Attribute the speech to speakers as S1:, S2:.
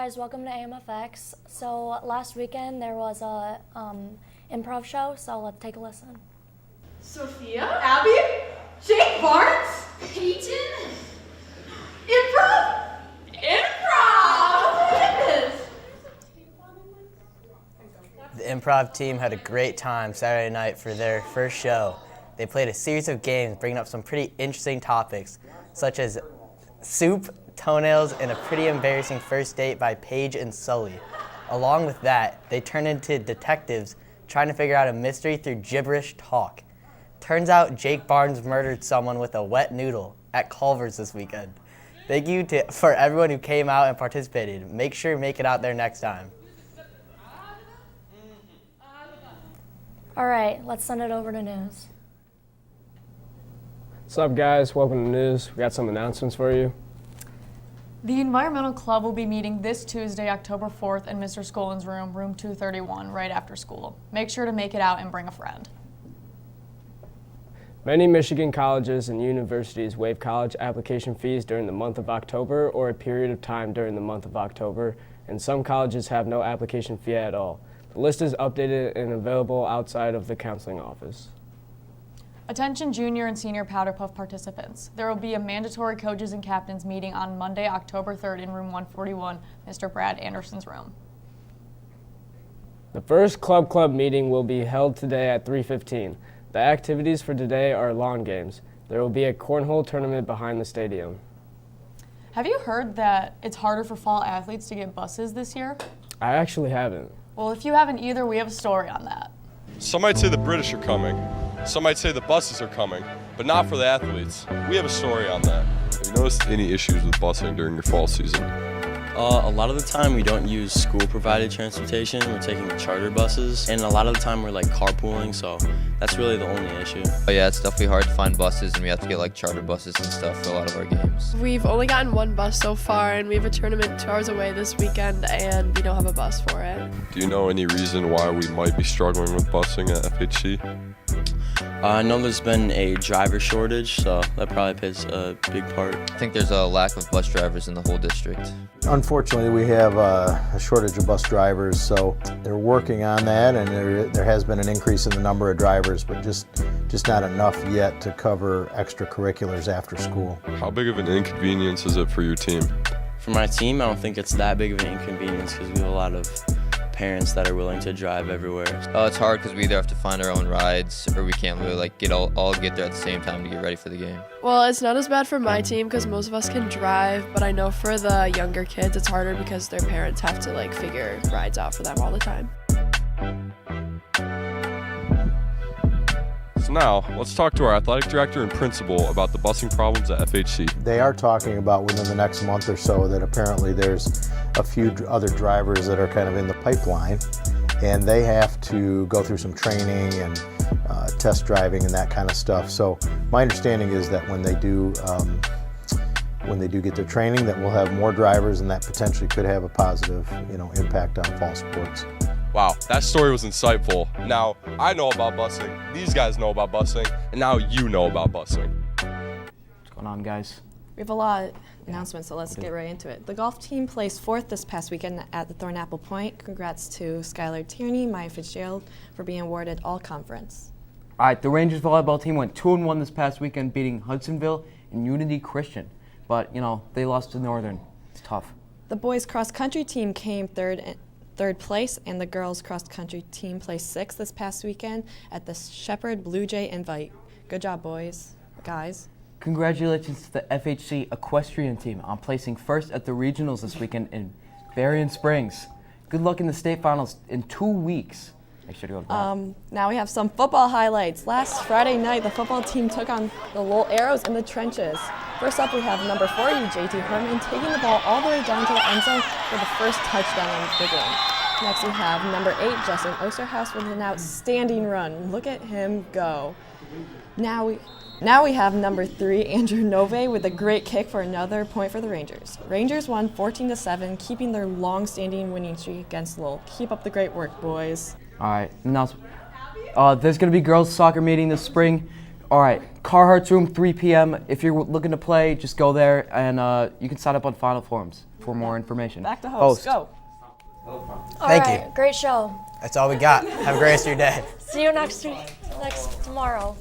S1: guys, welcome to AMFX. So last weekend there was a improv show, so let's take a listen.
S2: Sophia? Abby? Jake Barnes? Peyton? Improv? Improv! Look at this!
S3: The improv team had a great time Saturday night for their first show. They played a series of games bringing up some pretty interesting topics, such as soup, toenails, and a pretty embarrassing first date by Paige and Sully. Along with that, they turned into detectives trying to figure out a mystery through gibberish talk. Turns out Jake Barnes murdered someone with a wet noodle at Culver's this weekend. Thank you for everyone who came out and participated. Make sure to make it out there next time.
S1: All right, let's send it over to news.
S4: What's up, guys? Welcome to news. We got some announcements for you.
S5: The Environmental Club will be meeting this Tuesday, October 4th in Mr. Scolin's room, room 231, right after school. Make sure to make it out and bring a friend.
S4: Many Michigan colleges and universities waive college application fees during the month of October or a period of time during the month of October, and some colleges have no application fee at all. The list is updated and available outside of the counseling office.
S5: Attention junior and senior Powder Puff participants. There will be a mandatory coaches and captains meeting on Monday, October 3rd in room 141, Mr. Brad Anderson's room.
S4: The first club meeting will be held today at 3:15. The activities for today are lawn games. There will be a cornhole tournament behind the stadium.
S5: Have you heard that it's harder for fall athletes to get buses this year?
S4: I actually haven't.
S5: Well, if you haven't either, we have a story on that.
S6: Some might say the British are coming. Some might say the buses are coming, but not for the athletes. We have a story on that. Have you noticed any issues with busing during your fall season?
S7: A lot of the time we don't use school-provided transportation. We're taking charter buses, and a lot of the time we're like carpooling, so that's really the only issue.
S8: Oh yeah, it's definitely hard to find buses, and we have to get like charter buses and stuff for a lot of our games.
S9: We've only gotten one bus so far, and we have a tournament 2 hours away this weekend, and we don't have a bus for it.
S6: Do you know any reason why we might be struggling with busing at FHC?
S7: I know there's been a driver shortage, so that probably plays a big part.
S8: I think there's a lack of bus drivers in the whole district.
S10: Unfortunately, we have a shortage of bus drivers, so they're working on that, and there has been an increase in the number of drivers, but just not enough yet to cover extracurriculars after school.
S6: How big of an inconvenience is it for your team?
S7: For my team, I don't think it's that big of an inconvenience because we have a lot of parents that are willing to drive everywhere.
S8: It's hard because we either have to find our own rides or we can't really like all get there at the same time to get ready for the game.
S9: Well, it's not as bad for my team because most of us can drive, but I know for the younger kids it's harder because their parents have to like figure rides out for them all the time.
S6: So now, let's talk to our athletic director and principal about the busing problems at FHC.
S10: They are talking about within the next month or so that apparently there's a few other drivers that are kind of in the pipeline, and they have to go through some training and test driving and that kind of stuff. So my understanding is that when they do get their training, that we'll have more drivers, and that potentially could have a positive, impact on fall sports.
S6: Wow, that story was insightful. Now, I know about busing, these guys know about busing, and now you know about busing.
S11: What's going on, guys?
S12: We have a lot of announcements, so let's get right into it. The golf team placed 4th this past weekend at the Thornapple Point. Congrats to Skylar Tierney, Maya Fitzgerald for being awarded all-conference.
S11: All right, the Rangers volleyball team went 2-1 this past weekend, beating Hudsonville and Unity Christian. But, they lost to Northern. It's tough.
S12: The boys cross-country team came third place, and the girls cross-country team placed 6th this past weekend at the Shepherd Blue Jay Invite. Good job, guys.
S11: Congratulations to the FHC equestrian team on placing 1st at the regionals this weekend in Berrien Springs. Good luck in the state finals in 2 weeks. Make sure to go to that.
S12: Now we have some football highlights. Last Friday night, the football team took on the Lowell Arrows in the trenches. First up, we have number 40, JT Herman, taking the ball all the way down to the end zone for the first touchdown of the game. Next, we have number 8, Justin Osterhaus, with an outstanding run. Look at him go. Now we have number 3, Andrew Nove, with a great kick for another point for the Rangers. Rangers won 14-7, keeping their long-standing winning streak against Lowell. Keep up the great work, boys.
S11: All right, now there's going to be girls' soccer meeting this spring. All right, Carhart's room, 3 p.m. If you're looking to play, just go there, and you can sign up on Final Forms. for more information.
S12: Back to host. Go.
S1: All
S3: Thank
S1: right,
S3: you.
S1: great show.
S3: That's all we got. Have a great rest of your day.
S1: See you next tomorrow.